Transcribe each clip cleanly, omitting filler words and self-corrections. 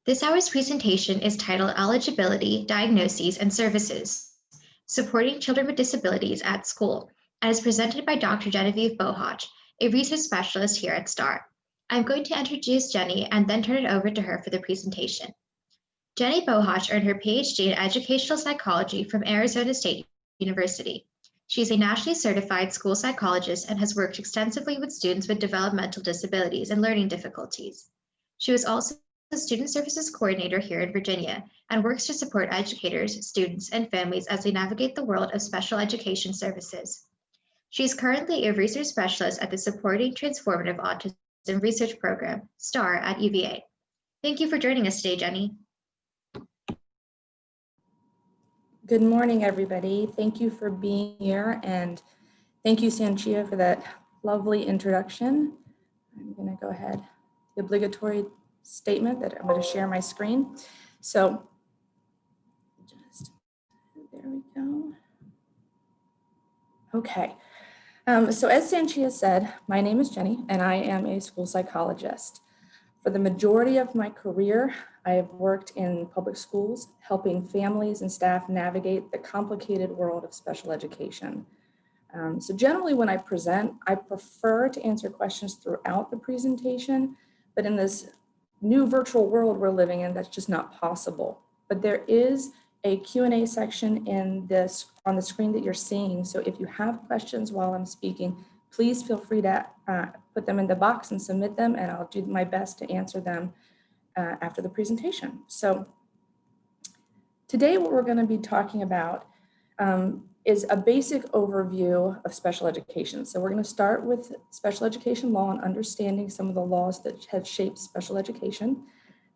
This hour's presentation is titled Eligibility, Diagnoses, and Services, Supporting Children with Disabilities at School, and is presented by Dr. Genevieve Bohac, a research specialist here at STAR. I'm going to introduce Jenny and then turn it over to her for the presentation. Jenny Bohac earned her PhD in Educational Psychology from Arizona State University. She is a nationally certified school psychologist and has worked extensively with students with developmental disabilities and learning difficulties. She was also the Student Services Coordinator here in Virginia and works to support educators, students, and families as they navigate the world of special education services. She is currently a research specialist at the Supporting Transformative Autism Research Program, STAR, at UVA. Thank you for joining us today, Jenny. Good morning, everybody. Thank you for being here, and thank you, Sanchia, for that lovely introduction. I'm going to go ahead. The obligatory statement that I'm going to share my screen. So, there we go. Okay. So as Sanchia said, my name is Jenny, and I am a school psychologist. For the majority of my career, I have worked in public schools, helping families and staff navigate the complicated world of special education. So generally when I present, I prefer to answer questions throughout the presentation, but in this new virtual world we're living in, that's just not possible. But there is a Q&A section on the screen that you're seeing. So if you have questions while I'm speaking, please feel free to put them in the box and submit them, and I'll do my best to answer them after the presentation. So today what we're going to be talking about is a basic overview of special education. So we're going to start with special education law and understanding some of the laws that have shaped special education.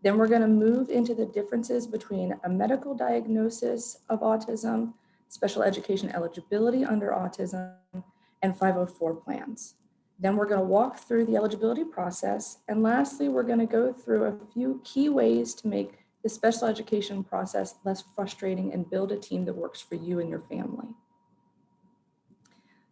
Then we're going to move into the differences between a medical diagnosis of autism, special education eligibility under autism, and 504 plans. Then we're going to walk through the eligibility process. And lastly, we're going to go through a few key ways to make the special education process less frustrating and build a team that works for you and your family.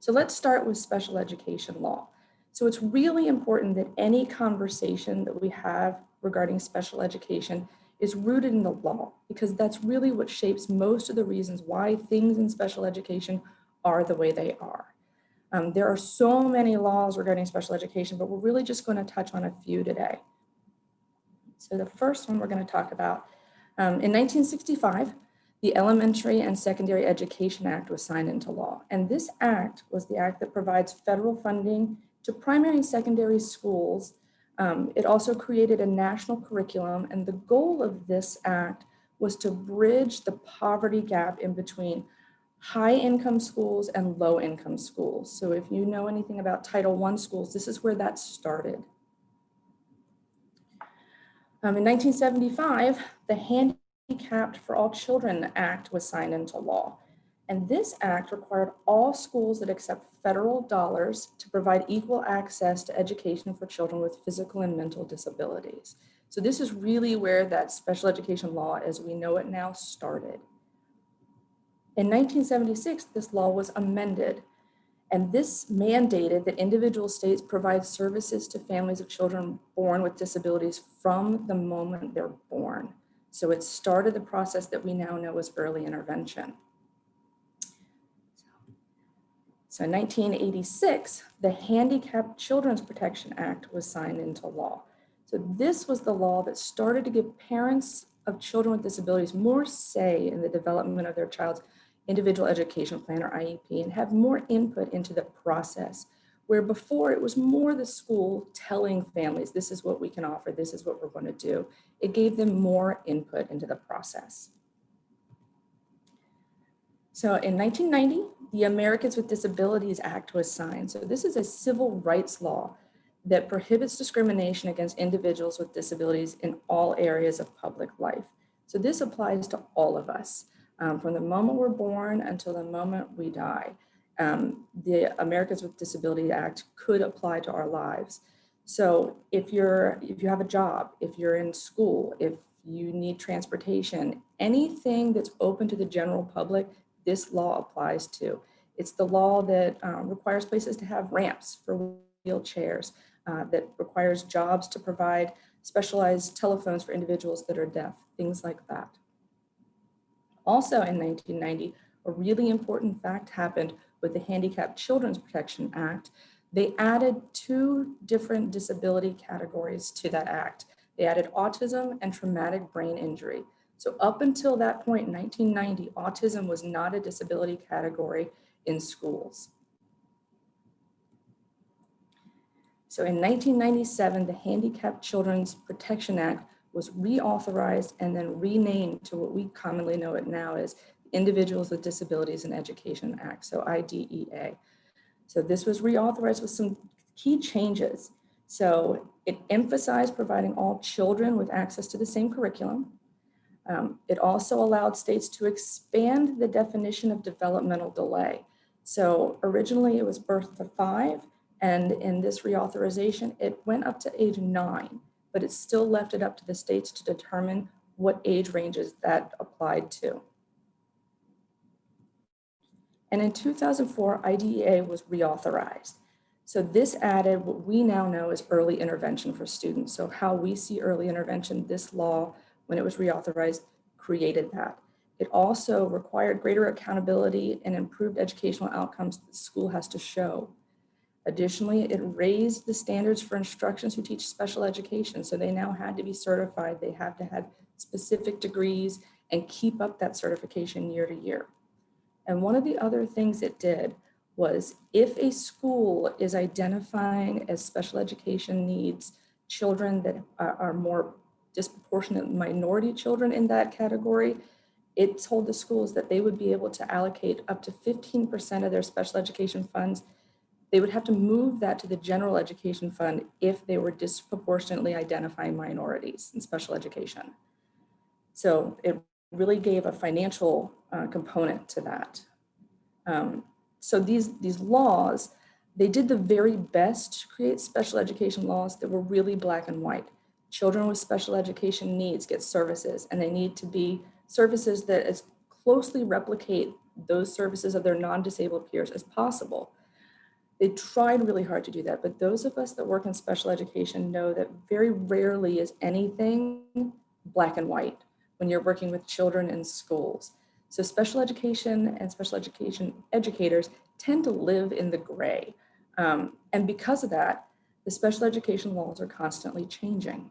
So let's start with special education law. So it's really important that any conversation that we have regarding special education is rooted in the law, because that's really what shapes most of the reasons why things in special education are the way they are. There are so many laws regarding special education, but we're really just going to touch on a few today. So the first one we're going to talk about, in 1965, the Elementary and Secondary Education Act was signed into law. And this act was the act that provides federal funding to primary and secondary schools. It also created a national curriculum, and the goal of this act was to bridge the poverty gap in between high-income schools and low-income schools. So if you know anything about Title I schools, this is where that started. In 1975, the Handicapped for All Children Act was signed into law. And this act required all schools that accept federal dollars to provide equal access to education for children with physical and mental disabilities. So this is really where that special education law as we know it now started. In 1976, this law was amended, and this mandated that individual states provide services to families of children born with disabilities from the moment they're born. So it started the process that we now know as early intervention. So in 1986, the Handicapped Children's Protection Act was signed into law. So this was the law that started to give parents of children with disabilities more say in the development of their child's individual education plan, or IEP, and have more input into the process, where before it was more the school telling families, this is what we can offer, this is what we're going to do. It gave them more input into the process. So in 1990, the Americans with Disabilities Act was signed. So this is a civil rights law that prohibits discrimination against individuals with disabilities in all areas of public life. So this applies to all of us. From the moment we're born until the moment we die, the Americans with Disabilities Act could apply to our lives. So if you have a job, if you're in school, if you need transportation, anything that's open to the general public, this law applies to. It's the law that requires places to have ramps for wheelchairs, that requires jobs to provide specialized telephones for individuals that are deaf, things like that. Also in 1990, a really important fact happened with the Handicapped Children's Protection Act. They added 2 different disability categories to that act. They added autism and traumatic brain injury. So up until that point in 1990, autism was not a disability category in schools. So in 1997, the Handicapped Children's Protection Act was reauthorized and then renamed to what we commonly know it now as Individuals with Disabilities in Education Act, so IDEA. So this was reauthorized with some key changes. So it emphasized providing all children with access to the same curriculum. It also allowed states to expand the definition of developmental delay. So originally it was birth to 5, and in this reauthorization, it went up to age 9, but it still left it up to the states to determine what age ranges that applied to. And in 2004, IDEA was reauthorized. So this added what we now know as early intervention for students. So how we see early intervention, this law, when it was reauthorized, created that. It also required greater accountability and improved educational outcomes that the school has to show. Additionally, it raised the standards for instructors who teach special education. So they now had to be certified. They have to have specific degrees and keep up that certification year to year. And one of the other things it did was if a school is identifying as special education needs children that are more disproportionate minority children in that category, it told the schools that they would be able to allocate up to 15% of their special education funds. They would have to move that to the general education fund if they were disproportionately identifying minorities in special education. So it really gave a financial component to that. So these laws, they did the very best to create special education laws that were really black and white. Children with special education needs get services, and they need to be services that as closely replicate those services of their non-disabled peers as possible. They tried really hard to do that, but those of us that work in special education know that very rarely is anything black and white when you're working with children in schools. So special education and special education educators tend to live in the gray. And because of that, the special education laws are constantly changing.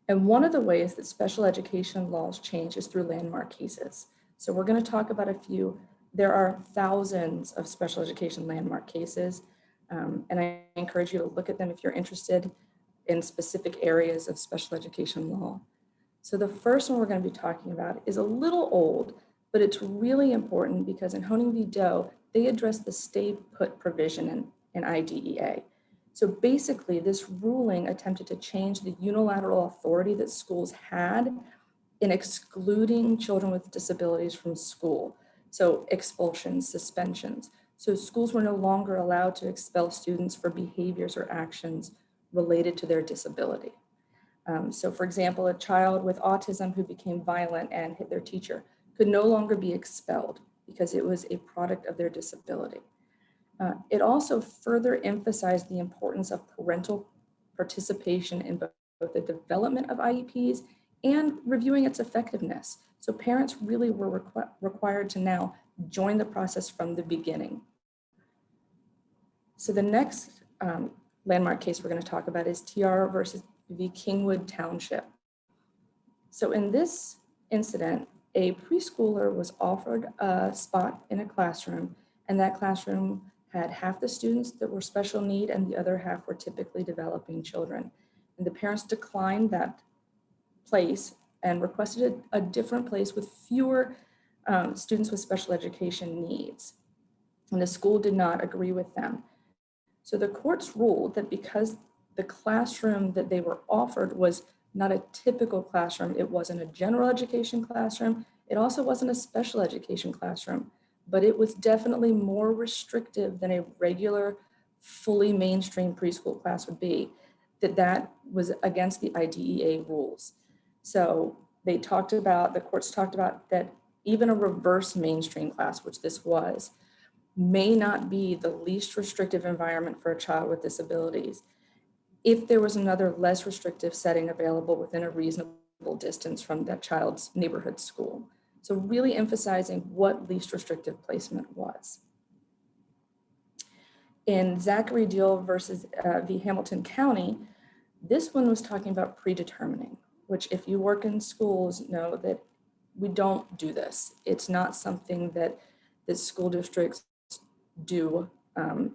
And one of the ways that special education laws change is through landmark cases. So we're going to talk about a few. There are thousands of special education landmark cases, and I encourage you to look at them if you're interested in specific areas of special education law. So the first one we're going to be talking about is a little old, but it's really important because in Honing v. Doe, they address the stay put provision in IDEA. So basically, this ruling attempted to change the unilateral authority that schools had in excluding children with disabilities from school. So expulsions, suspensions. So schools were no longer allowed to expel students for behaviors or actions related to their disability. So for example, a child with autism who became violent and hit their teacher could no longer be expelled because it was a product of their disability. It also further emphasized the importance of parental participation in both the development of IEPs and reviewing its effectiveness. So parents really were required to now join the process from the beginning. So the next landmark case we're going to talk about is TR versus v. Kingwood Township. So in this incident, a preschooler was offered a spot in a classroom, and that classroom had half the students that were special need and the other half were typically developing children. And the parents declined that place and requested a different place with fewer students with special education needs. And the school did not agree with them. So the courts ruled that because the classroom that they were offered was not a typical classroom, it wasn't a general education classroom, it also wasn't a special education classroom, but it was definitely more restrictive than a regular, fully mainstream preschool class would be, that was against the IDEA rules. So the courts talked about that even a reverse mainstream class, which this was, may not be the least restrictive environment for a child with disabilities. if there was another less restrictive setting available within a reasonable distance from that child's neighborhood school. So really emphasizing what least restrictive placement was. In Zachary Deal versus v. Hamilton County, this one was talking about predetermining, which if you work in schools know that we don't do this. It's not something that the school districts do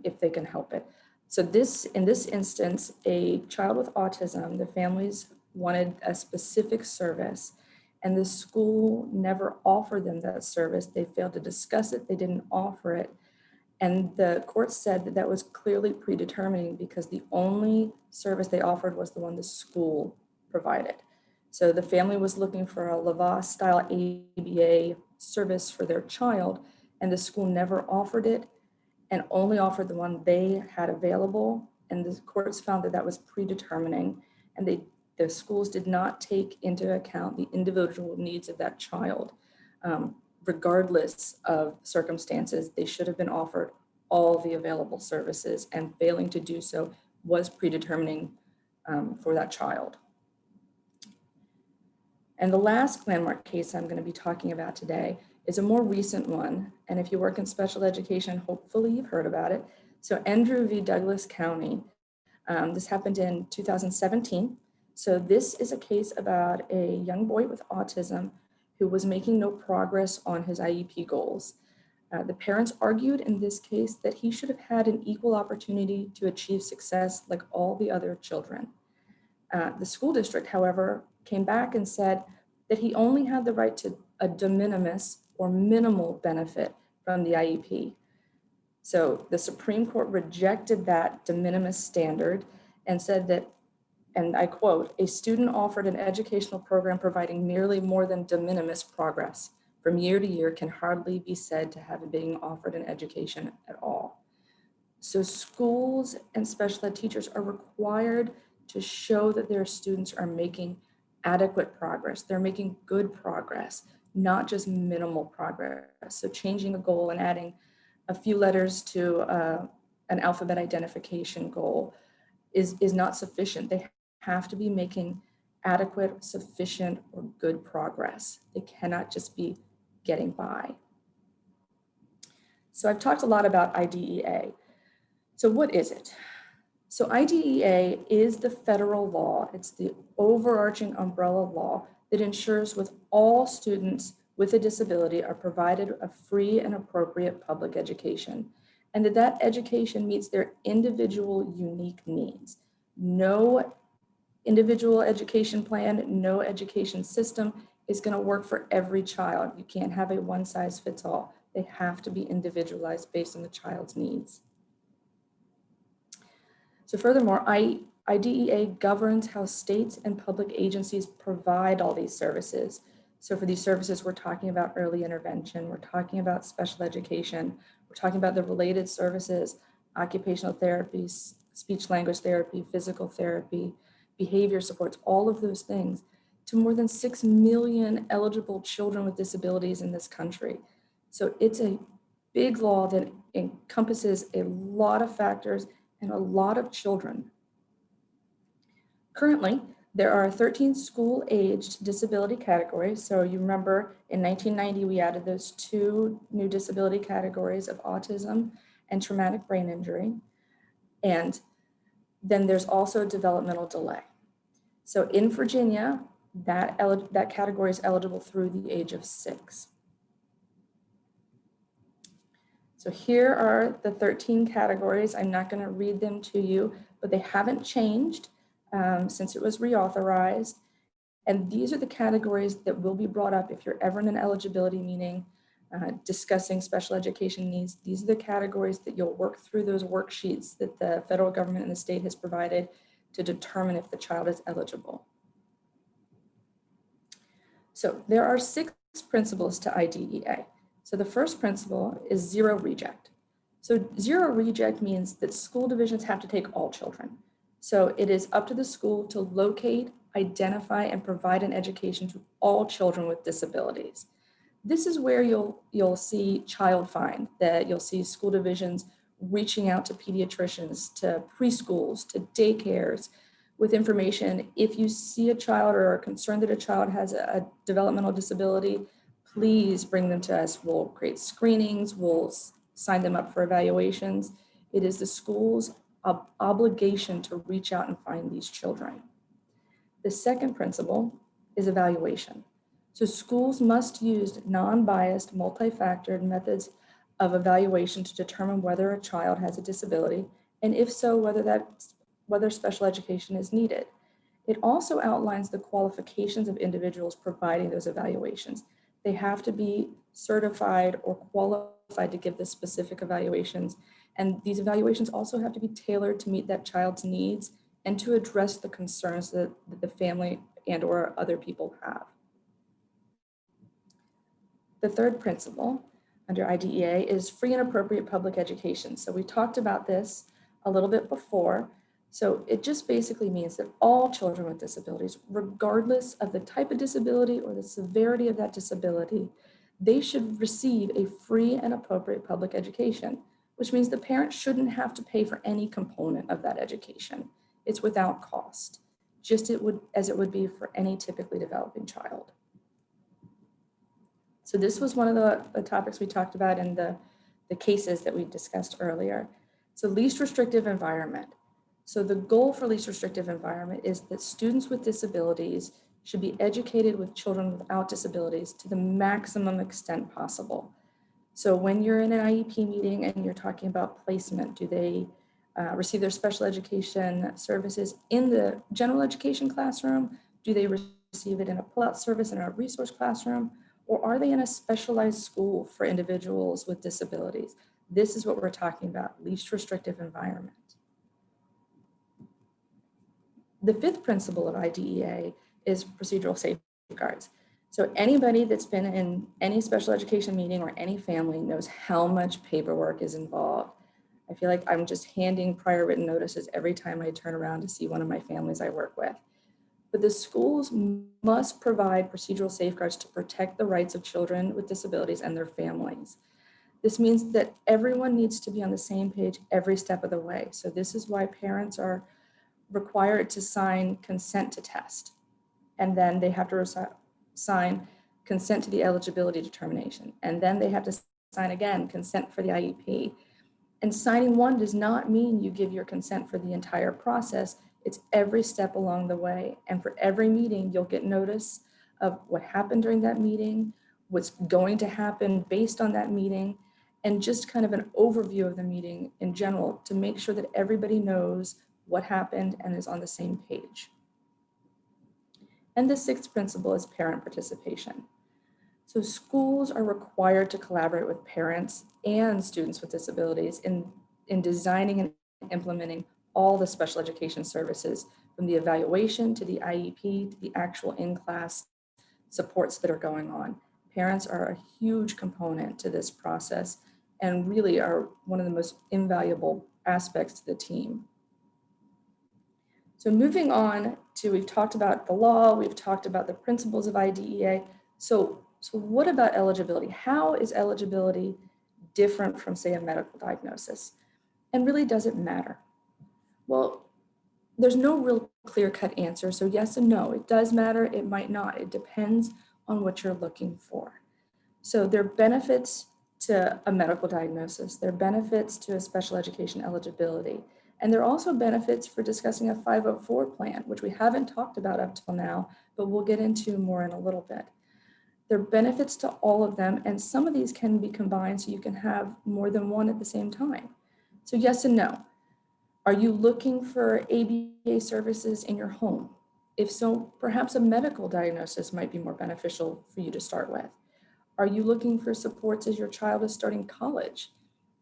if they can help it. So in this instance, a child with autism, the families wanted a specific service and the school never offered them that service. They failed to discuss it, they didn't offer it. And the court said that that was clearly predetermining because the only service they offered was the one the school provided. So the family was looking for a Lavas style ABA service for their child, and the school never offered it and only offered the one they had available. And the courts found that that was predetermining, and the schools did not take into account the individual needs of that child. Regardless of circumstances, they should have been offered all the available services, and failing to do so was predetermining for that child. And the last landmark case I'm going to be talking about today is a more recent one. And if you work in special education, hopefully you've heard about it. So Andrew v. Douglas County, this happened in 2017. So this is a case about a young boy with autism who was making no progress on his IEP goals. The parents argued in this case that he should have had an equal opportunity to achieve success like all the other children. The school district, however, came back and said that he only had the right to a de minimis or minimal benefit from the IEP. So the Supreme Court rejected that de minimis standard and said that, and I quote, "A student offered an educational program providing merely more than de minimis progress from year to year can hardly be said to have been offered an education at all." So schools and special ed teachers are required to show that their students are making adequate progress. They're making good progress, not just minimal progress. So changing a goal and adding a few letters to an alphabet identification goal is not sufficient. They have to be making adequate, sufficient, or good progress. They cannot just be getting by. So I've talked a lot about IDEA. So what is it? So IDEA is the federal law. It's the overarching umbrella law that ensures with all students with a disability are provided a free and appropriate public education, and that education meets their individual unique needs. No individual education plan, no education system is going to work for every child. You can't have a one size fits all. They have to be individualized based on the child's needs. So furthermore, IDEA governs how states and public agencies provide all these services. So for these services, we're talking about early intervention, we're talking about special education, we're talking about the related services, occupational therapy, speech language therapy, physical therapy, behavior supports, all of those things, to more than 6 million eligible children with disabilities in this country. So it's a big law that encompasses a lot of factors and a lot of children. Currently, there are 13 school-aged disability categories. So you remember in 1990, we added those 2 new disability categories of autism and traumatic brain injury. And then there's also developmental delay. So in Virginia, that category is eligible through the age of 6. So here are the 13 categories. I'm not going to read them to you, but they haven't changed since it was reauthorized. And these are the categories that will be brought up if you're ever in an eligibility meeting discussing special education needs. These are the categories that you'll work through those worksheets that the federal government and the state has provided to determine if the child is eligible. So there are 6 principles to IDEA. So the first principle is zero reject. So zero reject means that school divisions have to take all children. So it is up to the school to locate, identify, and provide an education to all children with disabilities. This is where you'll see child find, that you'll see school divisions reaching out to pediatricians, to preschools, to daycares with information. If you see a child or are concerned that a child has a developmental disability, please bring them to us. We'll create screenings, we'll sign them up for evaluations. It is the school's obligation to reach out and find these children. The second principle is evaluation. So schools must use non-biased, multi-factored methods of evaluation to determine whether a child has a disability, and if so, whether special education is needed. It also outlines the qualifications of individuals providing those evaluations. They have to be certified or qualified to give the specific evaluations. And these evaluations also have to be tailored to meet that child's needs and to address the concerns that the family and or other people have. The third principle under IDEA is free and appropriate public education. So we talked about this a little bit before. So it just basically means that all children with disabilities, regardless of the type of disability or the severity of that disability, they should receive a free and appropriate public education, which means the parent shouldn't have to pay for any component of that education. It's without cost, just as it would be for any typically developing child. So this was one of the topics we talked about in the cases that we discussed earlier. So least restrictive environment. So the goal for least restrictive environment is that students with disabilities should be educated with children without disabilities to the maximum extent possible. So when you're in an IEP meeting and you're talking about placement, do they receive their special education services in the general education classroom? Do they receive it in a pull-out service in a resource classroom? Or are they in a specialized school for individuals with disabilities? This is what we're talking about, least restrictive environment. The fifth principle of IDEA is procedural safeguards. So anybody that's been in any special education meeting or any family knows how much paperwork is involved. I feel like I'm just handing prior written notices every time I turn around to see one of my families I work with. But the schools must provide procedural safeguards to protect the rights of children with disabilities and their families. This means that everyone needs to be on the same page every step of the way. So this is why parents are required to sign consent to test. And then they have to sign consent to the eligibility determination. And then they have to sign again, consent for the IEP. And signing one does not mean you give your consent for the entire process. It's every step along the way. And for every meeting, you'll get notice of what happened during that meeting, what's going to happen based on that meeting, and just kind of an overview of the meeting in general to make sure that everybody knows what happened and is on the same page. And the sixth principle is parent participation. So schools are required to collaborate with parents and students with disabilities in designing and implementing all the special education services, from the evaluation to the IEP to the actual in-class supports that are going on. Parents are a huge component to this process and really are one of the most invaluable aspects to the team. So moving on to, we've talked about the law, we've talked about the principles of IDEA. So what about eligibility? How is eligibility different from, say, a medical diagnosis? And really, does it matter? Well, there's no real clear-cut answer. So yes and no, it does matter, it might not. It depends on what you're looking for. So there are benefits to a medical diagnosis, there are benefits to a special education eligibility, and there are also benefits for discussing a 504 plan, which we haven't talked about up till now, but we'll get into more in a little bit. There are benefits to all of them, and some of these can be combined so you can have more than one at the same time. So yes and no. Are you looking for ABA services in your home? If so, perhaps a medical diagnosis might be more beneficial for you to start with. Are you looking for supports as your child is starting college?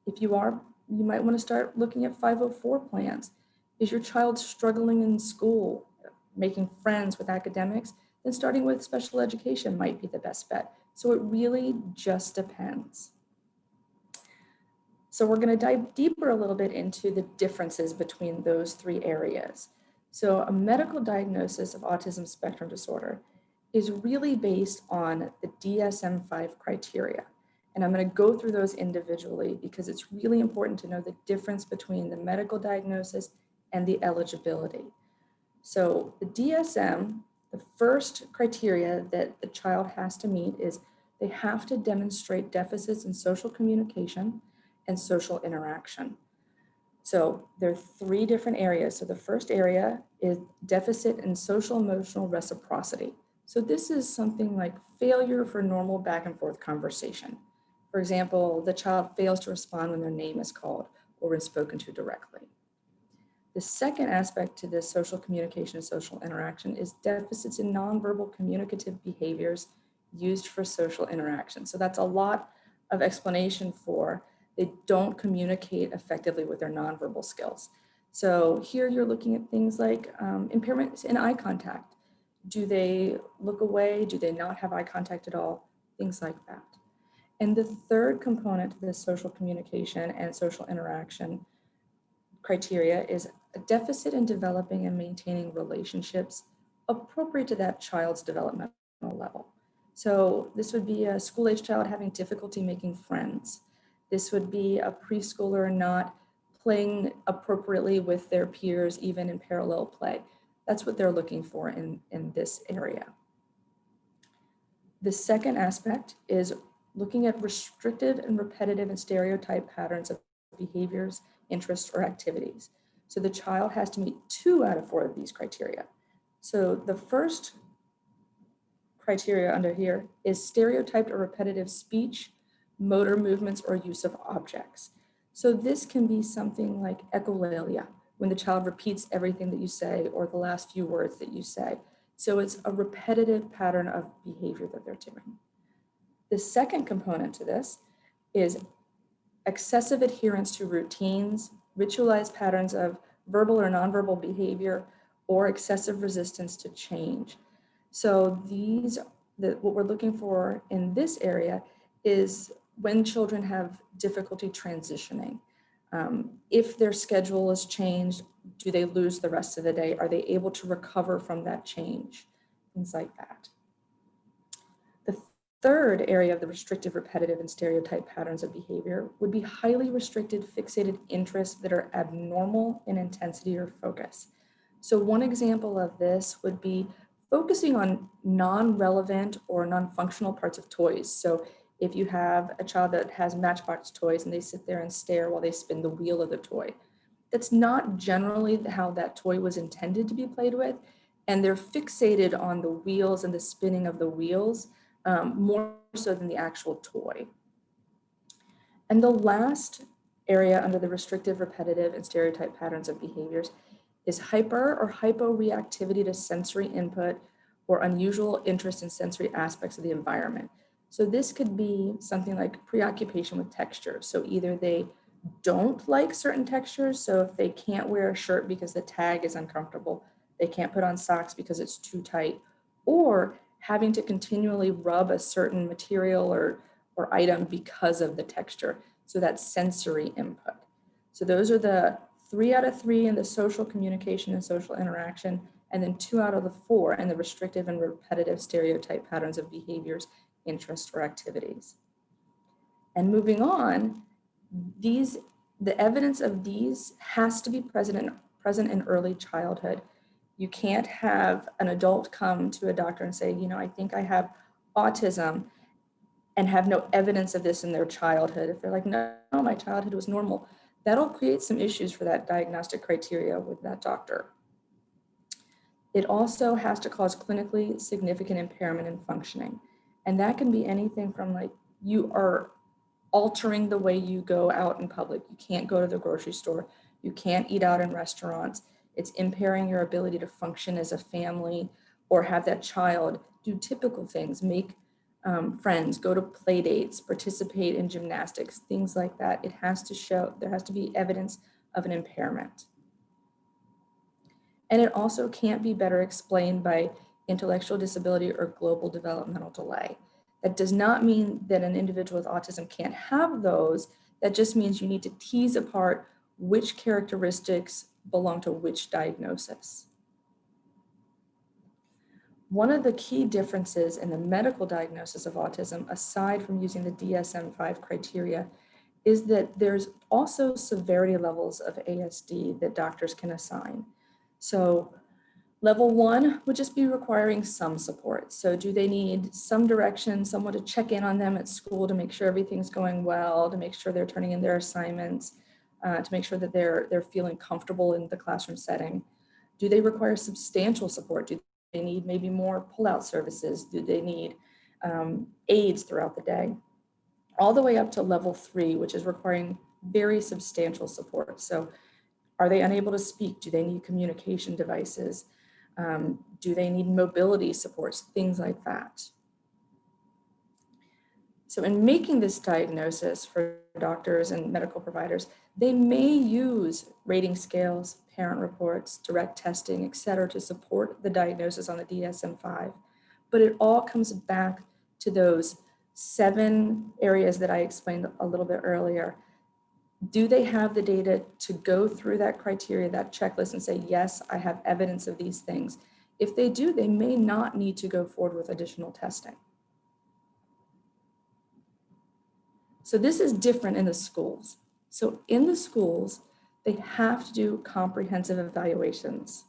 If you are, you might want to start looking at 504 plans. Is your child struggling in school, making friends with academics? Then starting with special education might be the best bet. So it really just depends. So we're going to dive deeper a little bit into the differences between those three areas. So a medical diagnosis of autism spectrum disorder is really based on the DSM-5 criteria. And I'm going to go through those individually because it's really important to know the difference between the medical diagnosis and the eligibility. So the DSM, the first criteria that the child has to meet is they have to demonstrate deficits in social communication and social interaction. So there are 3 different areas. So the first area is deficit in social emotional reciprocity. So this is something like failure for normal back and forth conversation. For example, the child fails to respond when their name is called or when spoken to directly. The second aspect to this social communication and social interaction is deficits in nonverbal communicative behaviors used for social interaction. So that's a lot of explanation for they don't communicate effectively with their nonverbal skills. So here you're looking at things like impairments in eye contact. Do they look away? Do they not have eye contact at all? Things like that. And the third component to this social communication and social interaction criteria is a deficit in developing and maintaining relationships appropriate to that child's developmental level. So this would be a school-age child having difficulty making friends. This would be a preschooler not playing appropriately with their peers, even in parallel play. That's what they're looking for in this area. The second aspect is looking at restrictive and repetitive and stereotype patterns of behaviors, interests, or activities. So the child has to meet 2 out of 4 of these criteria. So the first criteria under here is stereotyped or repetitive speech, motor movements, or use of objects. So this can be something like echolalia, when the child repeats everything that you say or the last few words that you say. So it's a repetitive pattern of behavior that they're doing. The second component to this is excessive adherence to routines, ritualized patterns of verbal or nonverbal behavior, or excessive resistance to change. So what we're looking for in this area is when children have difficulty transitioning. If their schedule is changed, do they lose the rest of the day? Are they able to recover from that change? Things like that. The third area of the restrictive, repetitive, and stereotype patterns of behavior would be highly restricted, fixated interests that are abnormal in intensity or focus. So one example of this would be focusing on non-relevant or non-functional parts of toys. So if you have a child that has Matchbox toys and they sit there and stare while they spin the wheel of the toy, that's not generally how that toy was intended to be played with. And they're fixated on the wheels and the spinning of the wheels more so than the actual toy. And the last area under the restrictive, repetitive, and stereotype patterns of behaviors is hyper or hyporeactivity to sensory input or unusual interest in sensory aspects of the environment. So this could be something like preoccupation with texture. So either they don't like certain textures. So if they can't wear a shirt because the tag is uncomfortable, they can't put on socks because it's too tight, or having to continually rub a certain material or item because of the texture. So that's sensory input. So those are the 3 out of 3 in the social communication and social interaction, and then 2 out of the 4 in the restrictive and repetitive stereotype patterns of behaviors, interests, or activities. And moving on, the evidence of these has to be present in early childhood. You can't have an adult come to a doctor and say, I think I have autism, and have no evidence of this in their childhood. If they're like, no, my childhood was normal, that'll create some issues for that diagnostic criteria with that doctor. It also has to cause clinically significant impairment in functioning. And that can be anything from like, you are altering the way you go out in public. You can't go to the grocery store. You can't eat out in restaurants. It's impairing your ability to function as a family or have that child do typical things, make friends, go to play dates, participate in gymnastics, things like that. It has to show, there has to be evidence of an impairment. And it also can't be better explained by intellectual disability or global developmental delay. That does not mean that an individual with autism can't have those. That just means you need to tease apart which characteristics belong to which diagnosis. One of the key differences in the medical diagnosis of autism, aside from using the DSM-5 criteria, is that there's also severity levels of ASD that doctors can assign. So level 1 would just be requiring some support. So do they need some direction, someone to check in on them at school to make sure everything's going well, to make sure they're turning in their assignments, to make sure that they're feeling comfortable in the classroom setting? Do they require substantial support? Do they need maybe more pull-out services? Do they need aids throughout the day? All the way up to level 3, which is requiring very substantial support. So are they unable to speak? Do they need communication devices? Do they need mobility supports? Things like that. So in making this diagnosis for doctors and medical providers, they may use rating scales, parent reports, direct testing, et cetera, to support the diagnosis on the DSM-5. But it all comes back to those 7 areas that I explained a little bit earlier. Do they have the data to go through that criteria, that checklist, and say, yes, I have evidence of these things? If they do, they may not need to go forward with additional testing. So this is different in the schools. So in the schools, they have to do comprehensive evaluations.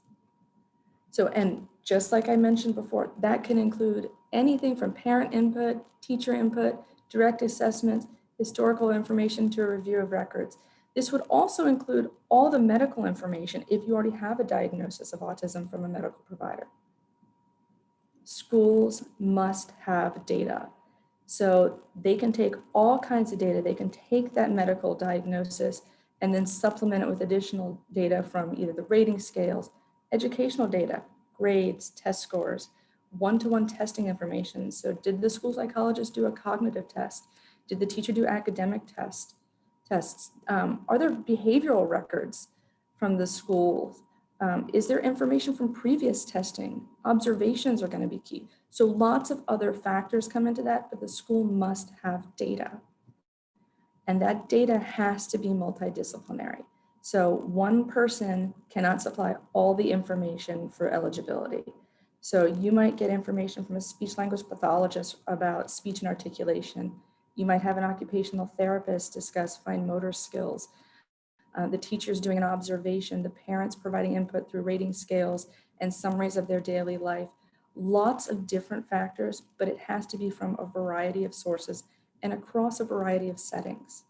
So, and just like I mentioned before, that can include anything from parent input, teacher input, direct assessments, historical information to a review of records. This would also include all the medical information if you already have a diagnosis of autism from a medical provider. Schools must have data. So they can take all kinds of data. They can take that medical diagnosis and then supplement it with additional data from either the rating scales, educational data, grades, test scores, one-to-one testing information. So did the school psychologist do a cognitive test? Did the teacher do academic tests? Are there behavioral records from the school? Is there information from previous testing? Observations are going to be key. So lots of other factors come into that, but the school must have data. And that data has to be multidisciplinary. So one person cannot supply all the information for eligibility. So you might get information from a speech language pathologist about speech and articulation. You might have an occupational therapist discuss fine motor skills. The teachers doing an observation, the parents providing input through rating scales and summaries of their daily life. Lots of different factors, but it has to be from a variety of sources and across a variety of settings.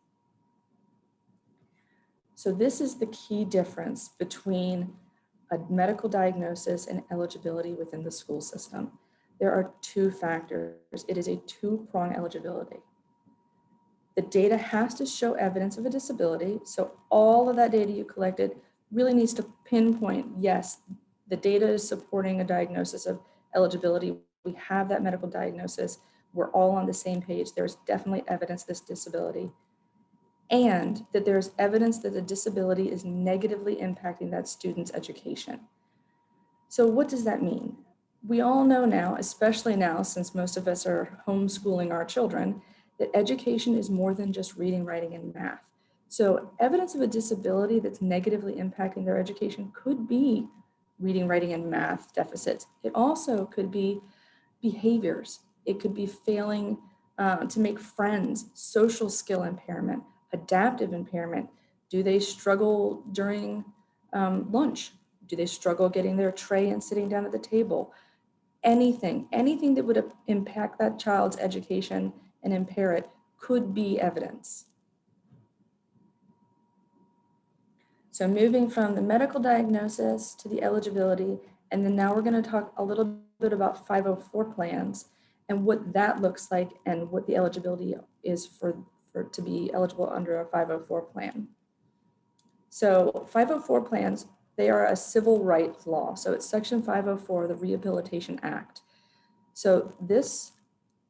So this is the key difference between a medical diagnosis and eligibility within the school system. There are 2 factors. It is a 2-prong eligibility. The data has to show evidence of a disability. So all of that data you collected really needs to pinpoint, yes, the data is supporting a diagnosis of eligibility. We have that medical diagnosis. We're all on the same page. There's definitely evidence of this disability. And that there's evidence that the disability is negatively impacting that student's education. So what does that mean? We all know now, especially now, since most of us are homeschooling our children, that education is more than just reading, writing, and math. So evidence of a disability that's negatively impacting their education could be reading, writing, and math deficits. It also could be behaviors. It could be failing to make friends, social skill impairment, adaptive impairment. Do they struggle during lunch? Do they struggle getting their tray and sitting down at the table? Anything that would impact that child's education and impair it could be evidence. So moving from the medical diagnosis to the eligibility, and then now we're going to talk a little bit about 504 plans and what that looks like and what the eligibility is for to be eligible under a 504 plan. So 504 plans, they are a civil rights law. So it's Section 504 of the Rehabilitation Act. So this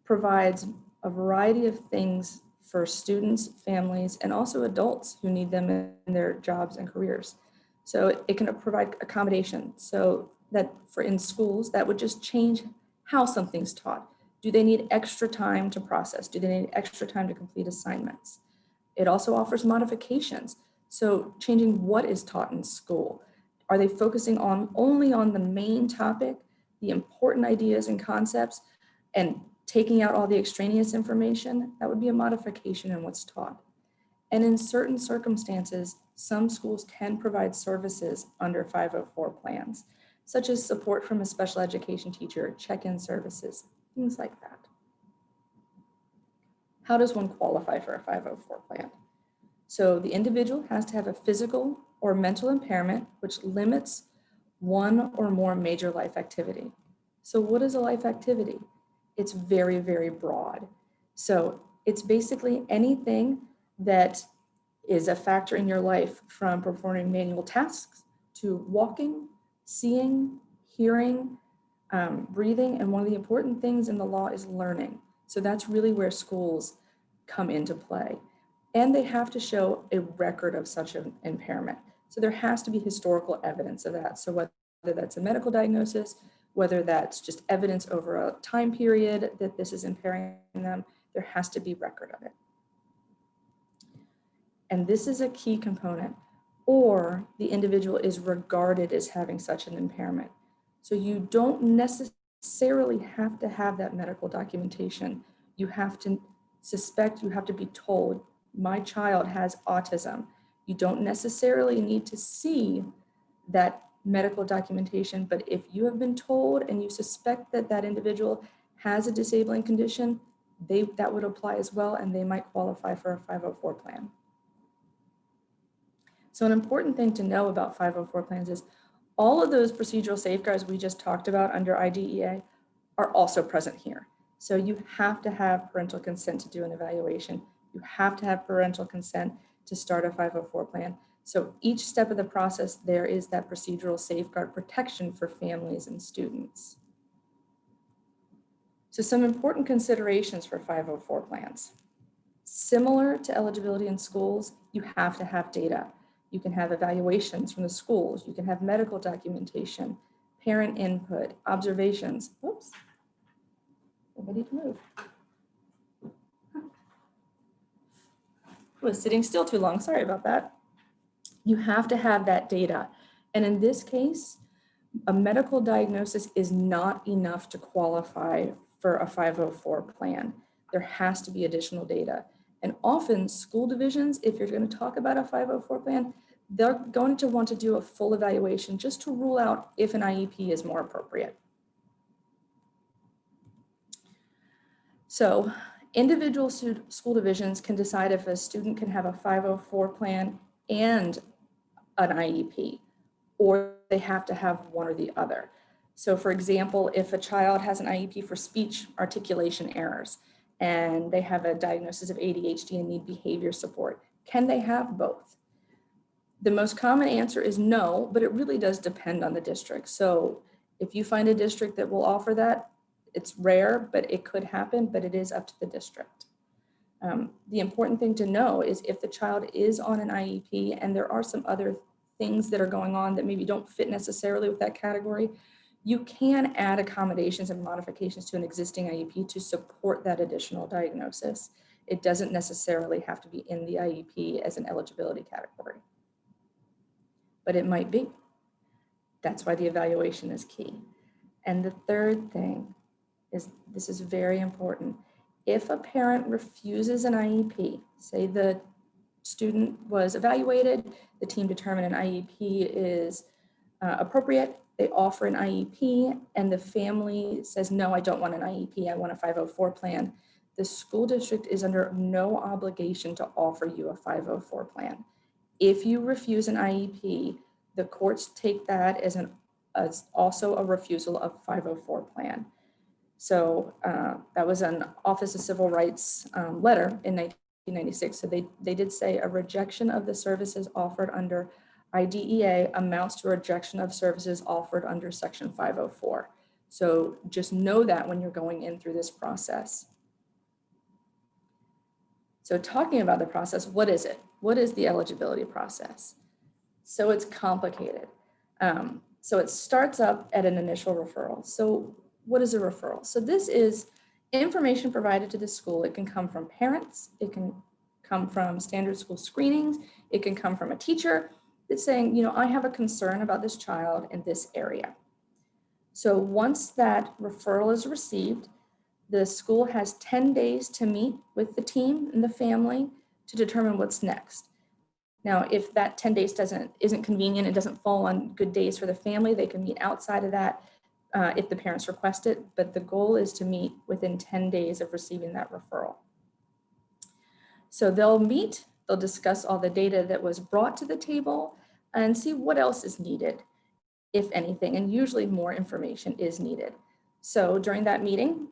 provides a variety of things for students, families, and also adults who need them in their jobs and careers. So it can provide accommodation. So that in schools, that would just change how something's taught. Do they need extra time to process? Do they need extra time to complete assignments? It also offers modifications. So changing what is taught in school. Are they focusing only on the main topic, the important ideas and concepts and taking out all the extraneous information, that would be a modification in what's taught. And in certain circumstances, some schools can provide services under 504 plans, such as support from a special education teacher, check-in services, things like that. How does one qualify for a 504 plan? So the individual has to have a physical or mental impairment which limits one or more major life activity. So what is a life activity? It's very, very broad. So it's basically anything that is a factor in your life, from performing manual tasks to walking, seeing, hearing, breathing, and one of the important things in the law is learning. So that's really where schools come into play. And they have to show a record of such an impairment. So there has to be historical evidence of that. So whether that's a medical diagnosis, whether that's just evidence over a time period that this is impairing them, there has to be record of it. And this is a key component, or the individual is regarded as having such an impairment. So you don't necessarily have to have that medical documentation. You have to suspect, you have to be told, my child has autism. You don't necessarily need to see that medical documentation, but if you have been told and you suspect that that individual has a disabling condition, that would apply as well, and they might qualify for a 504 plan. So an important thing to know about 504 plans is all of those procedural safeguards we just talked about under IDEA are also present here. So you have to have parental consent to do an evaluation. You have to have parental consent to start a 504 plan. So each step of the process, there is that procedural safeguard protection for families and students. So some important considerations for 504 plans. Similar to eligibility in schools, you have to have data. You can have evaluations from the schools. You can have medical documentation, parent input, observations. Oops, nobody to move. I was sitting still too long, sorry about that. You have to have that data. And in this case, a medical diagnosis is not enough to qualify for a 504 plan. There has to be additional data. And often school divisions, if you're going to talk about a 504 plan, they're going to want to do a full evaluation just to rule out if an IEP is more appropriate. So individual school divisions can decide if a student can have a 504 plan and an IEP, or they have to have one or the other. So for example, if a child has an IEP for speech articulation errors and they have a diagnosis of ADHD and need behavior support, can they have both? The most common answer is no, but it really does depend on the district. So if you find a district that will offer that, it's rare, but it could happen, but it is up to the district. The important thing to know is if the child is on an IEP and there are some other things that are going on that maybe don't fit necessarily with that category, you can add accommodations and modifications to an existing IEP to support that additional diagnosis. It doesn't necessarily have to be in the IEP as an eligibility category, but it might be. That's why the evaluation is key. And the third thing is, this is very important. If a parent refuses an IEP, say the student was evaluated, the team determined an IEP is appropriate, they offer an IEP, and the family says, no, I don't want an IEP, I want a 504 plan. The school district is under no obligation to offer you a 504 plan. If you refuse an IEP, the courts take that as also a refusal of 504 plan. So that was an Office of Civil Rights letter in 1996. So they did say a rejection of the services offered under IDEA amounts to a rejection of services offered under Section 504. So just know that when you're going in through this process. So talking about the process, what is it? What is the eligibility process? So it's complicated. So it starts up at an initial referral. So what is a referral? So this is information provided to the school. It can come from parents. It can come from standard school screenings. It can come from a teacher that's saying, I have a concern about this child in this area. So once that referral is received, the school has 10 days to meet with the team and the family to determine what's next. Now, if that 10 days isn't convenient, it doesn't fall on good days for the family, they can meet outside of that if the parents request it, but the goal is to meet within 10 days of receiving that referral. So they'll meet, they'll discuss all the data that was brought to the table and see what else is needed, if anything, and usually more information is needed. So during that meeting,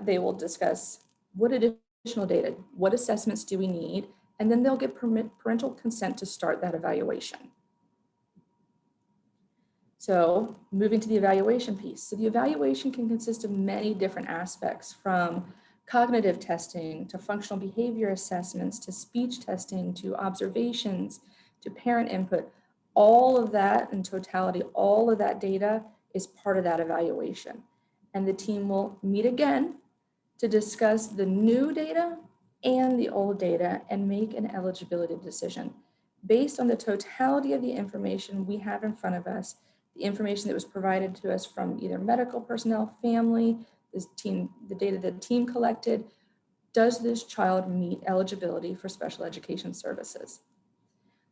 they will discuss what additional data, what assessments do we need, and then they'll get parental consent to start that evaluation. So moving to the evaluation piece. So the evaluation can consist of many different aspects, from cognitive testing to functional behavior assessments to speech testing to observations to parent input. All of that in totality, all of that data is part of that evaluation. And the team will meet again to discuss the new data and the old data and make an eligibility decision based on the totality of the information we have in front of us, the information that was provided to us from either medical personnel, family, the data the team collected. Does this child meet eligibility for special education services?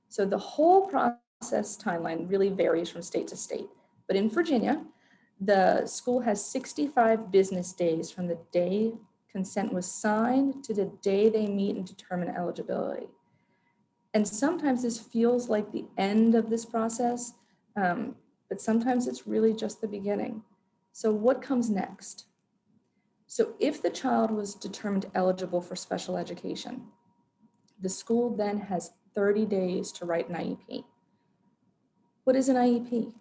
So the whole process timeline really varies from state to state, but in Virginia, the school has 65 business days from the day consent was signed to the day they meet and determine eligibility. And sometimes this feels like the end of this process, but sometimes it's really just the beginning. So what comes next? So if the child was determined eligible for special education, the school then has 30 days to write an IEP. What is an IEP?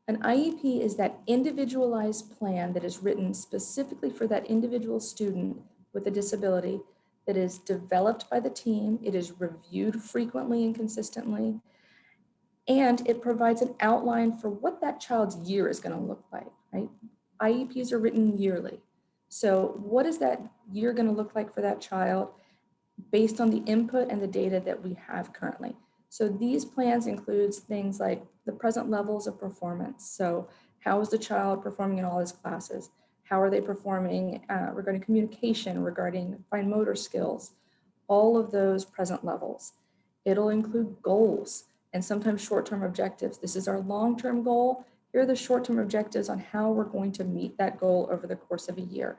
An IEP is that individualized plan that is written specifically for that individual student with a disability, that is developed by the team, it is reviewed frequently and consistently, and it provides an outline for what that child's year is going to look like, right? IEPs are written yearly. So what is that year going to look like for that child based on the input and the data that we have currently? So these plans includes things like the present levels of performance. So how is the child performing in all his classes? How are they performing regarding communication, regarding fine motor skills? All of those present levels. It'll include goals and sometimes short-term objectives. This is our long-term goal. Here are the short-term objectives on how we're going to meet that goal over the course of a year.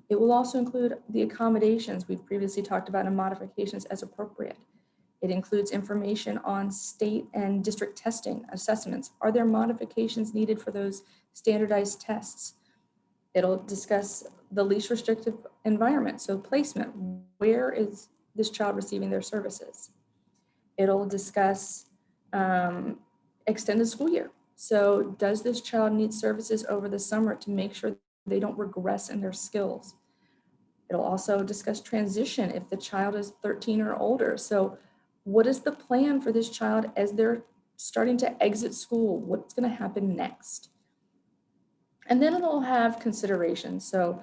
It will also include the accommodations we've previously talked about and modifications as appropriate. It includes information on state and district testing assessments. Are there modifications needed for those standardized tests? It'll discuss the least restrictive environment, so placement. Where is this child receiving their services? It'll discuss extended school year. So does this child need services over the summer to make sure they don't regress in their skills? It'll also discuss transition if the child is 13 or older. So what is the plan for this child as they're starting to exit school? What's going to happen next? And then it'll have considerations. So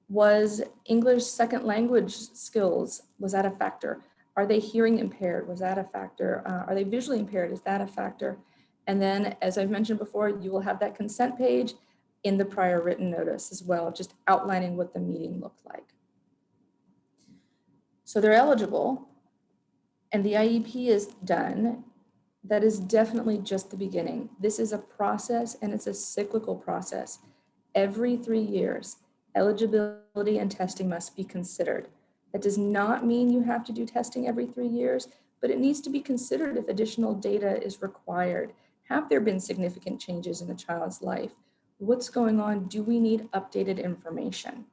was English second language skills, was that a factor? Are they hearing impaired? Was that a factor? Are they visually impaired? Is that a factor? And then, as I've mentioned before, you will have that consent page in the prior written notice as well, just outlining what the meeting looked like. So they're eligible and the IEP is done. That is definitely just the beginning. This is a process and it's a cyclical process. Every 3 years, eligibility and testing must be considered. That does not mean you have to do testing every 3 years, but it needs to be considered if additional data is required. Have there been significant changes in the child's life? What's going on? Do we need updated information?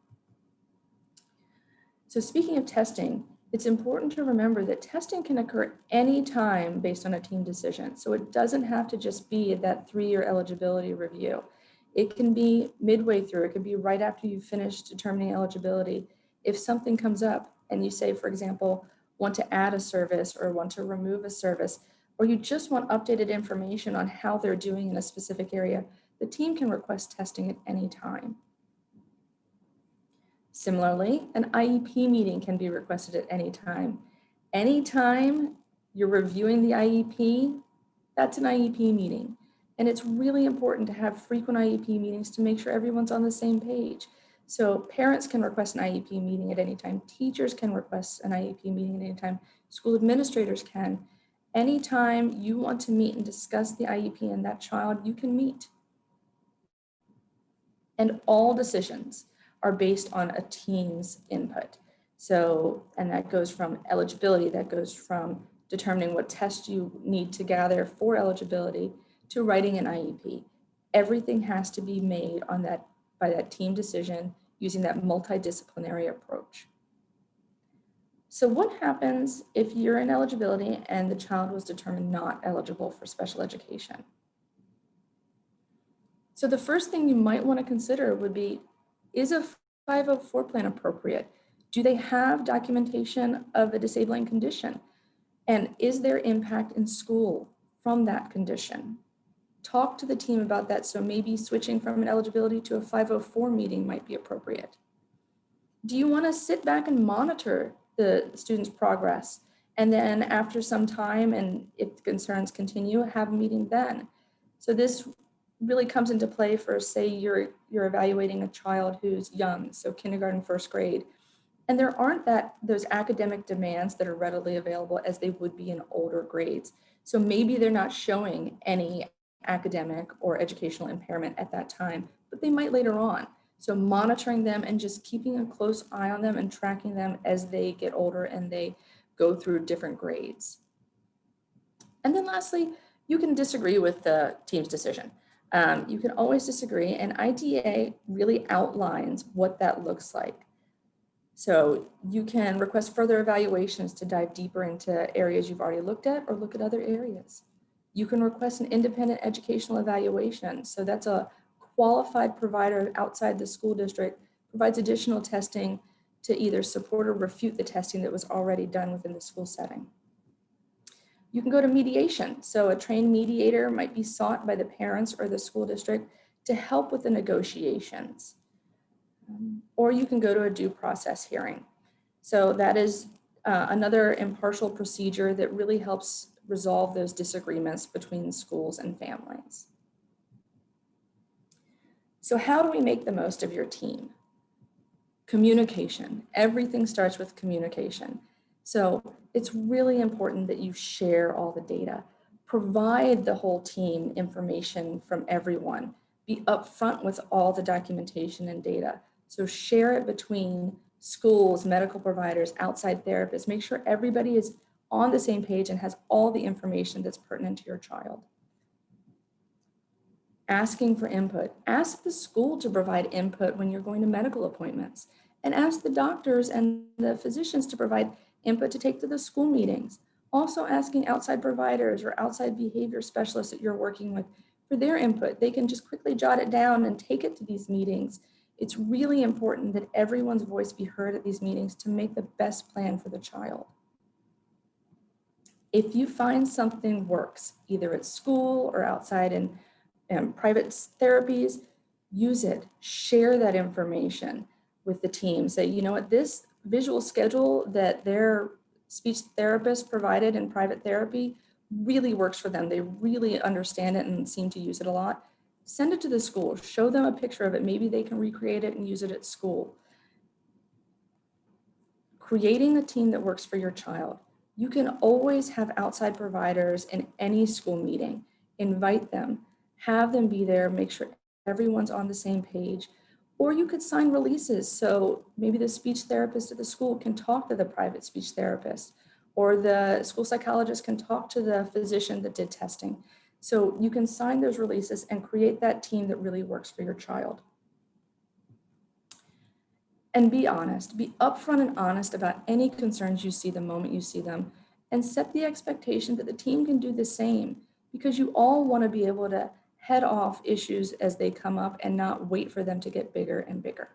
So speaking of testing, it's important to remember that testing can occur anytime based on a team decision. So it doesn't have to just be that 3-year eligibility review. It can be midway through, it could be right after you've finished determining eligibility. If something comes up and you say, for example, want to add a service or want to remove a service, or you just want updated information on how they're doing in a specific area, the team can request testing at any time. Similarly, an IEP meeting can be requested at any time. Anytime you're reviewing the IEP, that's an IEP meeting. And it's really important to have frequent IEP meetings to make sure everyone's on the same page. So parents can request an IEP meeting at any time. Teachers can request an IEP meeting at any time. School administrators can. Anytime you want to meet and discuss the IEP and that child, you can meet. And all decisions are based on a team's input. So, and that goes from eligibility, that goes from determining what tests you need to gather for eligibility to writing an IEP. Everything has to be made on that by that team decision using that multidisciplinary approach. So what happens if you're in eligibility and the child was determined not eligible for special education? So the first thing you might want to consider would be, is a 504 plan appropriate? Do they have documentation of a disabling condition? And is there impact in school from that condition? Talk to the team about that. So maybe switching from an eligibility to a 504 meeting might be appropriate. Do you want to sit back and monitor the student's progress? And then after some time, and if the concerns continue, have a meeting then. So this really comes into play for, say, you're evaluating a child who's young, so kindergarten, first grade, and there aren't those academic demands that are readily available as they would be in older grades. So maybe they're not showing any academic or educational impairment at that time, but they might later on. So monitoring them and just keeping a close eye on them and tracking them as they get older and they go through different grades. And then lastly, you can disagree with the team's decision. You can always disagree, and IDA really outlines what that looks like. So you can request further evaluations to dive deeper into areas you've already looked at or look at other areas. You can request an independent educational evaluation. So that's a qualified provider outside the school district, provides additional testing to either support or refute the testing that was already done within the school setting. You can go to mediation. So a trained mediator might be sought by the parents or the school district to help with the negotiations. Or you can go to a due process hearing. So that is another impartial procedure that really helps resolve those disagreements between schools and families. So how do we make the most of your team? Communication. Everything starts with communication. So it's really important that you share all the data. Provide the whole team information from everyone. Be upfront with all the documentation and data. So share it between schools, medical providers, outside therapists. Make sure everybody is on the same page and has all the information that's pertinent to your child. Asking for input. Ask the school to provide input when you're going to medical appointments, and ask the doctors and the physicians to provide input to take to the school meetings. Also asking outside providers or outside behavior specialists that you're working with for their input. They can just quickly jot it down and take it to these meetings. It's really important that everyone's voice be heard at these meetings to make the best plan for the child. If you find something works, either at school or outside in private therapies, use it. Share that information with the team. Say, you know what, this visual schedule that their speech therapist provided in private therapy really works for them. They really understand it and seem to use it a lot. Send it to the school. Show them a picture of it. Maybe they can recreate it and use it at school. Creating a team that works for your child. You can always have outside providers in any school meeting. Invite them. Have them be there, make sure everyone's on the same page. Or you could sign releases. So maybe the speech therapist at the school can talk to the private speech therapist, or the school psychologist can talk to the physician that did testing. So you can sign those releases and create that team that really works for your child. And be honest, be upfront and honest about any concerns you see the moment you see them, and set the expectation that the team can do the same, because you all want to be able to head off issues as they come up and not wait for them to get bigger and bigger.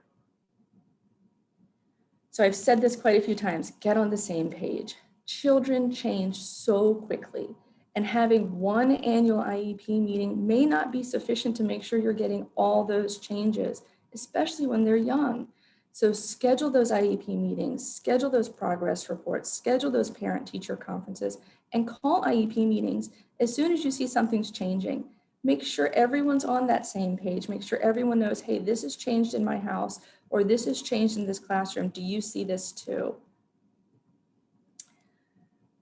So I've said this quite a few times, get on the same page. Children change so quickly, and having one annual IEP meeting may not be sufficient to make sure you're getting all those changes, especially when they're young. So schedule those IEP meetings, schedule those progress reports, schedule those parent-teacher conferences, and call IEP meetings as soon as you see something's changing. Make sure everyone's on that same page. Make sure everyone knows, hey, this has changed in my house, or this has changed in this classroom. Do you see this too?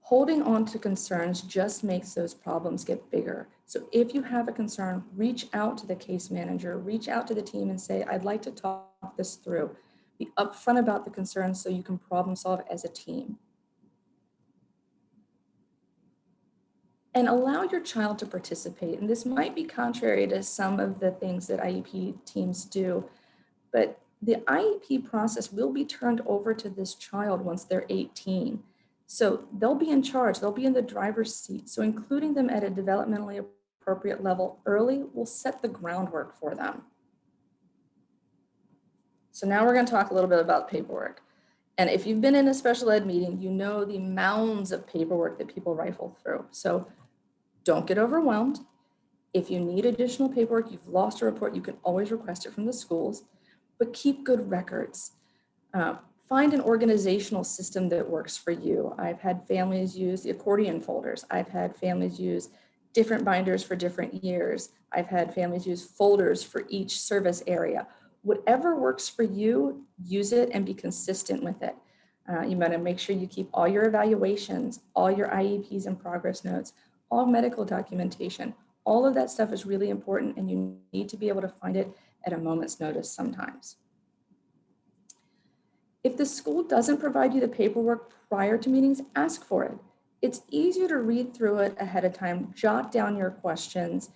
Holding on to concerns just makes those problems get bigger. So if you have a concern, reach out to the case manager, reach out to the team and say, I'd like to talk this through. Be upfront about the concerns so you can problem solve as a team. And allow your child to participate. And this might be contrary to some of the things that IEP teams do, but the IEP process will be turned over to this child once they're 18. So they'll be in charge, they'll be in the driver's seat. So including them at a developmentally appropriate level early will set the groundwork for them. So now we're going to talk a little bit about paperwork. And if you've been in a special ed meeting, you know the mounds of paperwork that people rifle through. So don't get overwhelmed. If you need additional paperwork, you've lost a report, you can always request it from the schools, but keep good records. Find an organizational system that works for you. I've had families use the accordion folders. I've had families use different binders for different years. I've had families use folders for each service area. Whatever works for you, use it and be consistent with it. You want to make sure you keep all your evaluations, all your IEPs and progress notes, all medical documentation. All of that stuff is really important, and you need to be able to find it at a moment's notice sometimes. If the school doesn't provide you the paperwork prior to meetings, ask for it. It's easier to read through it ahead of time, jot down your questions,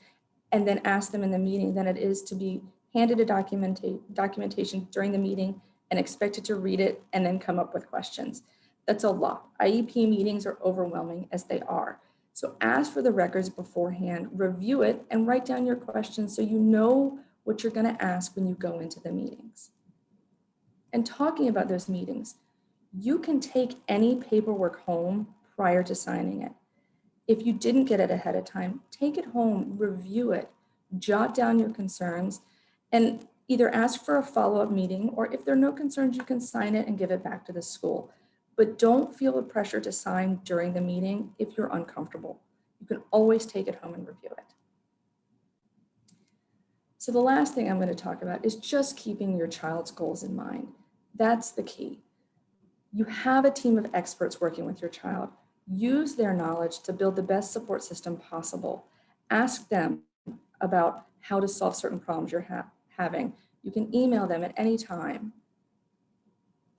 and then ask them in the meeting than it is to be handed a documentation during the meeting and expected to read it and then come up with questions. That's a lot. IEP meetings are overwhelming as they are. So ask for the records beforehand, review it, and write down your questions so you know what you're going to ask when you go into the meetings. And talking about those meetings, you can take any paperwork home prior to signing it. If you didn't get it ahead of time, take it home, review it, jot down your concerns, and either ask for a follow-up meeting, or if there are no concerns, you can sign it and give it back to the school. But don't feel the pressure to sign during the meeting if you're uncomfortable. You can always take it home and review it. So the last thing I'm going to talk about is just keeping your child's goals in mind. That's the key. You have a team of experts working with your child. Use their knowledge to build the best support system possible. Ask them about how to solve certain problems you're having. You can email them at any time.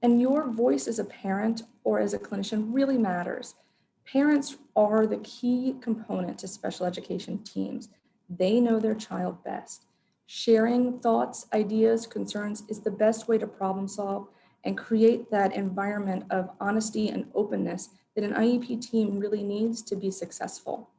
And your voice as a parent or as a clinician really matters. Parents are the key component to special education teams. They know their child best. Sharing thoughts, ideas, concerns is the best way to problem solve and create that environment of honesty and openness that an IEP team really needs to be successful.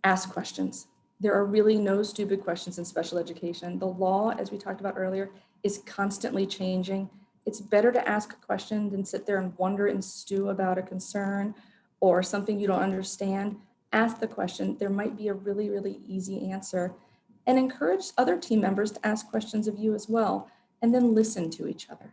Ask questions. There are really no stupid questions in special education. The law, as we talked about earlier, is constantly changing. It's better to ask a question than sit there and wonder and stew about a concern or something you don't understand. Ask the question. There might be a really, really easy answer. And encourage other team members to ask questions of you as well, and then listen to each other.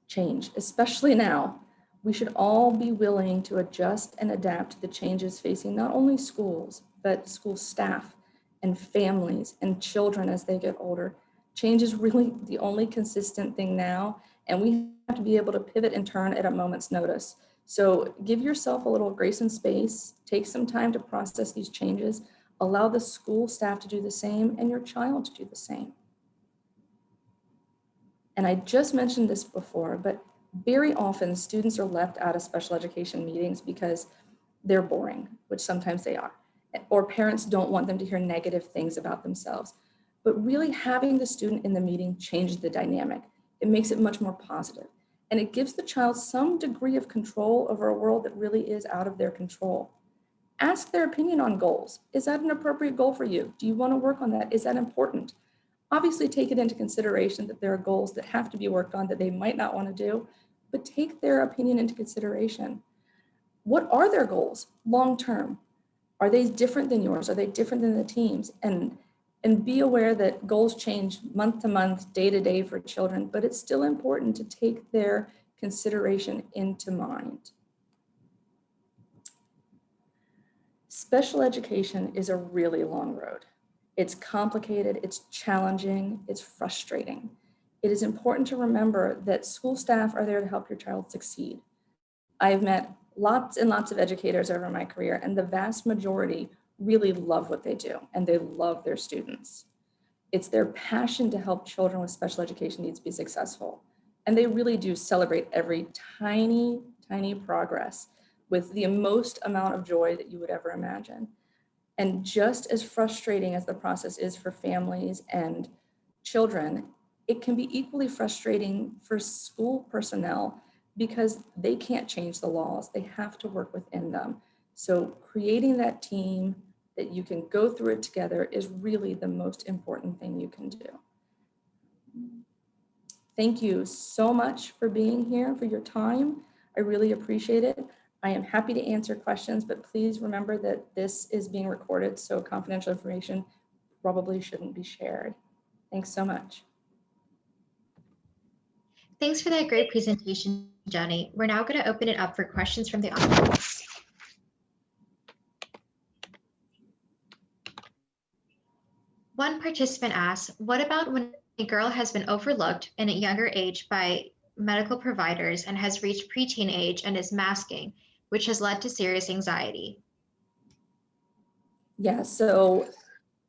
Change, especially now. We should all be willing to adjust and adapt to the changes facing not only schools, but school staff and families and children as they get older. Change is really the only consistent thing now, and we have to be able to pivot and turn at a moment's notice. So give yourself a little grace and space, take some time to process these changes, allow the school staff to do the same and your child to do the same. And I just mentioned this before, but very often students are left out of special education meetings because they're boring, which sometimes they are, or parents don't want them to hear negative things about themselves. But really having the student in the meeting changes the dynamic. It makes it much more positive. And it gives the child some degree of control over a world that really is out of their control. Ask their opinion on goals. Is that an appropriate goal for you? Do you want to work on that? Is that important? Obviously, take it into consideration that there are goals that have to be worked on that they might not want to do, but take their opinion into consideration. What are their goals long-term? Are they different than yours? Are they different than the team's? And be aware that goals change month to month, day to day for children, but it's still important to take their consideration into mind. Special education is a really long road. It's complicated, it's challenging, it's frustrating. It is important to remember that school staff are there to help your child succeed. I've met lots and lots of educators over my career, and the vast majority really love what they do, and they love their students. It's their passion to help children with special education needs be successful. And they really do celebrate every tiny, tiny progress with the most amount of joy that you would ever imagine. And just as frustrating as the process is for families and children, it can be equally frustrating for school personnel because they can't change the laws. They have to work within them. So creating that team that you can go through it together is really the most important thing you can do. Thank you so much for being here, for your time. I really appreciate it. I am happy to answer questions, but please remember that this is being recorded, so confidential information probably shouldn't be shared. Thanks so much. Thanks for that great presentation, Jenny. We're now going to open it up for questions from the audience. One participant asks, what about when a girl has been overlooked in a younger age by medical providers and has reached preteen age and is masking, which has led to serious anxiety? Yeah, so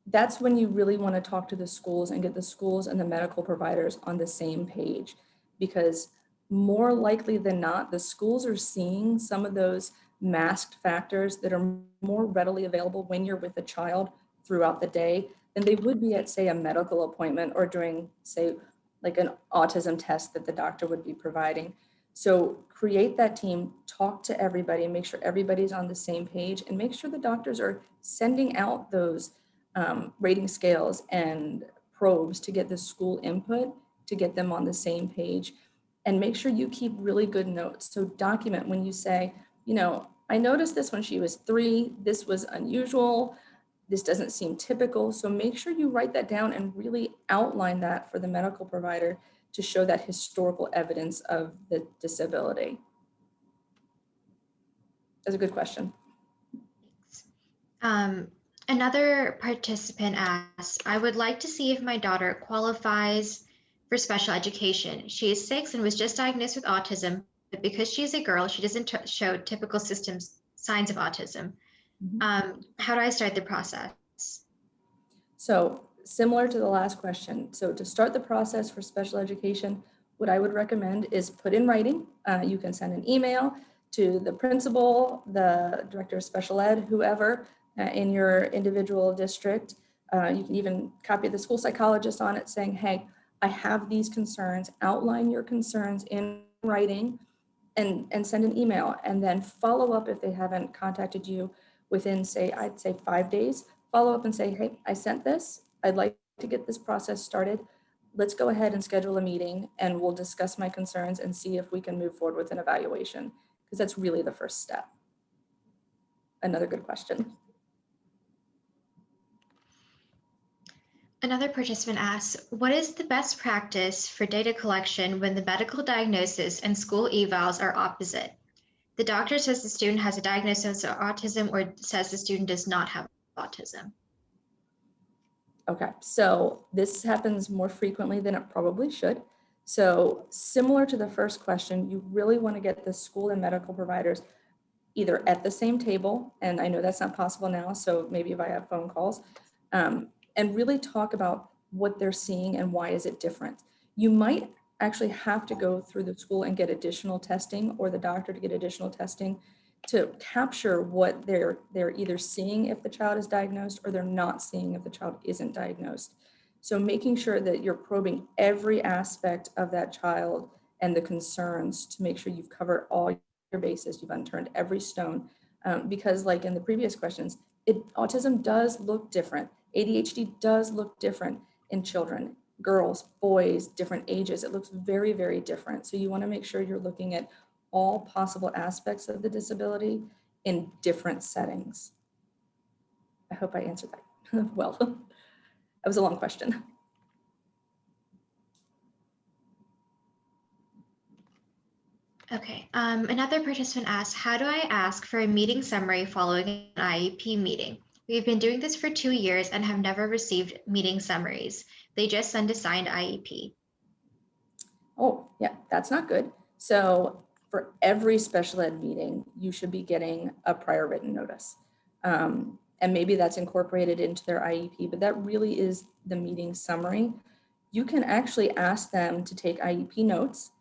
that's when you really want to talk to the schools and get the schools and the medical providers on the same page, because more likely than not, the schools are seeing some of those masked factors that are more readily available when you're with a child throughout the day than they would be at, say, a medical appointment or during, say, like an autism test that the doctor would be providing. So create that team, talk to everybody, and make sure everybody's on the same page, and make sure the doctors are sending out those rating scales and probes to get the school input, to get them on the same page. And make sure you keep really good notes. So document when you say, you know, I noticed this when she was 3, this was unusual, this doesn't seem typical. So make sure you write that down and really outline that for the medical provider to show that historical evidence of the disability. That's a good question. Another participant asks, I would like to see if my daughter qualifies for special education. She is 6 and was just diagnosed with autism, but because she is a girl, she doesn't show typical signs of autism. How do I start the process? So similar to the last question, so to start the process for special education, what I would recommend is put in writing. You can send an email to the principal, the director of special ed, whoever in your individual district. You can even copy the school psychologist on it saying, hey, I have these concerns, outline your concerns in writing and send an email, and then follow up if they haven't contacted you within, say, I'd say 5 days. Follow up and say, hey, I sent this. I'd like to get this process started. Let's go ahead and schedule a meeting and we'll discuss my concerns and see if we can move forward with an evaluation, because that's really the first step. Another good question. Another participant asks, what is the best practice for data collection when the medical diagnosis and school evals are opposite? The doctor says the student has a diagnosis of autism or says the student does not have autism. Okay, so this happens more frequently than it probably should. So similar to the first question, you really want to get the school and medical providers either at the same table, and I know that's not possible now, so maybe via phone calls, and really talk about what they're seeing and why is it different. You might actually have to go through the school and get additional testing, or the doctor to get additional testing to capture what they're either seeing if the child is diagnosed or they're not seeing if the child isn't diagnosed. So making sure that you're probing every aspect of that child and the concerns to make sure you've covered all your bases, you've unturned every stone, because like in the previous questions, autism does look different. ADHD does look different in children, girls, boys, different ages. It looks very, very different. So you want to make sure you're looking at all possible aspects of the disability in different settings. I hope I answered that well. That was a long question. Okay, another participant asked, how do I ask for a meeting summary following an IEP meeting? We've been doing this for 2 years and have never received meeting summaries. They just send a signed IEP. Oh, yeah, that's not good. So for every special ed meeting, you should be getting a prior written notice. And maybe that's incorporated into their IEP, but that really is the meeting summary. You can actually ask them to take IEP notes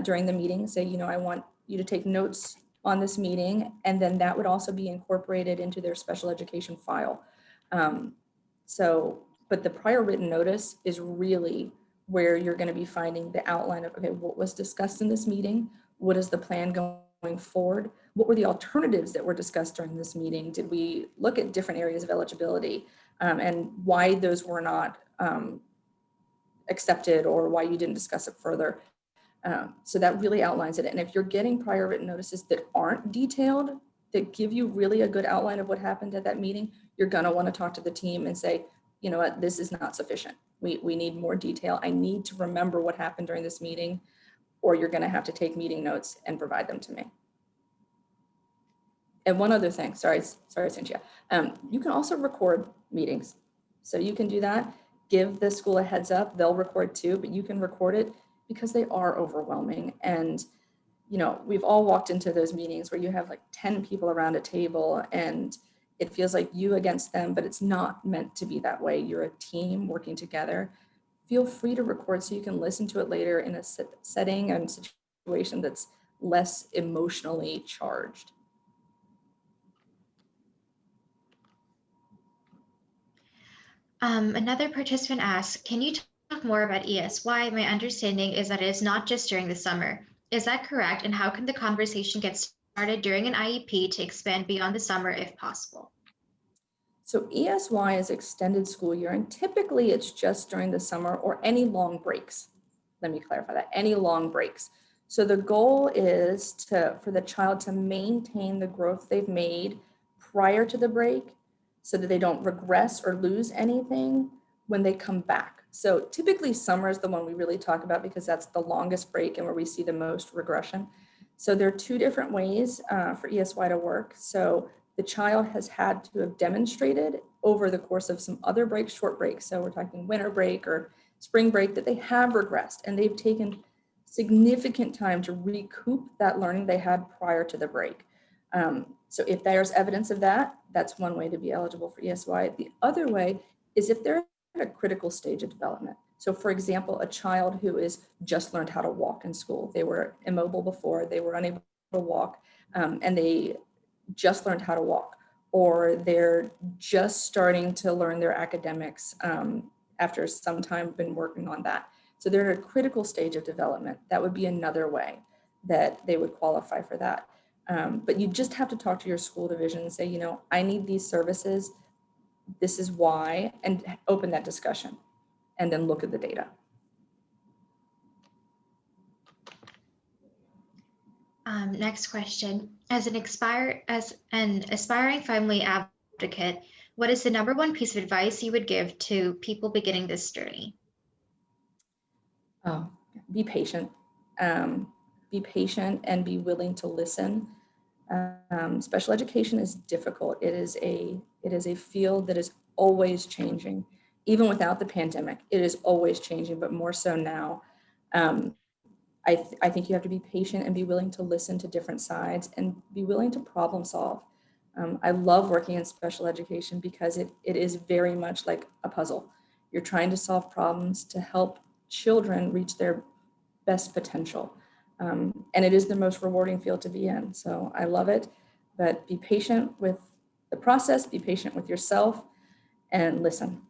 during the meeting. Say, I want you to take notes on this meeting, and then that would also be incorporated into their special education file. Um, but the prior written notice is really where you're going to be finding the outline of, okay, what was discussed in this meeting? What is the plan going forward? What were the alternatives that were discussed during this meeting? Did we look at different areas of eligibility and why those were not accepted or why you didn't discuss it further? So that really outlines it. And if you're getting prior written notices that aren't detailed, that give you really a good outline of what happened at that meeting, you're going to want to talk to the team and say, you know what, this is not sufficient. We need more detail. I need to remember what happened during this meeting, or you're going to have to take meeting notes and provide them to me. And one other thing, sorry, Cynthia, you can also record meetings. So you can do that, give the school a heads up, they'll record too, but you can record it because they are overwhelming. And, we've all walked into those meetings where you have like 10 people around a table and it feels like you against them, but it's not meant to be that way. You're a team working together. Feel free to record so you can listen to it later in a setting and situation that's less emotionally charged. Another participant asked, can you talk more about ESY? My understanding is that it is not just during the summer. Is that correct? And how can the conversation get started during an IEP to expand beyond the summer if possible? So ESY is extended school year, and typically it's just during the summer or any long breaks. Let me clarify that, any long breaks. So the goal is for the child to maintain the growth they've made prior to the break so that they don't regress or lose anything when they come back. So typically summer is the one we really talk about because that's the longest break and where we see the most regression. So there are two different ways for ESY to work. So the child has had to have demonstrated over the course of some other breaks, short breaks. So we're talking winter break or spring break, that they have regressed and they've taken significant time to recoup that learning they had prior to the break. So if there's evidence of that, that's one way to be eligible for ESY. The other way is if they're at a critical stage of development. So for example, a child who is just learned how to walk in school. They were immobile before, they were unable to walk, and they just learned how to walk, or they're just starting to learn their academics after some time been working on that. So they're at a critical stage of development. That would be another way that they would qualify for that. But you just have to talk to your school division and say, I need these services. This is why, and open that discussion and then look at the data. Next question. As an aspiring family advocate, what is the number one piece of advice you would give to people beginning this journey? Oh, be patient. Be patient and be willing to listen. Special education is difficult. It is a field that is always changing. Even without the pandemic, it is always changing, but more so now. I think you have to be patient and be willing to listen to different sides and be willing to problem solve. I love working in special education because it is very much like a puzzle. You're trying to solve problems to help children reach their best potential. And it is the most rewarding field to be in. So I love it, but be patient with the process, be patient with yourself, and listen.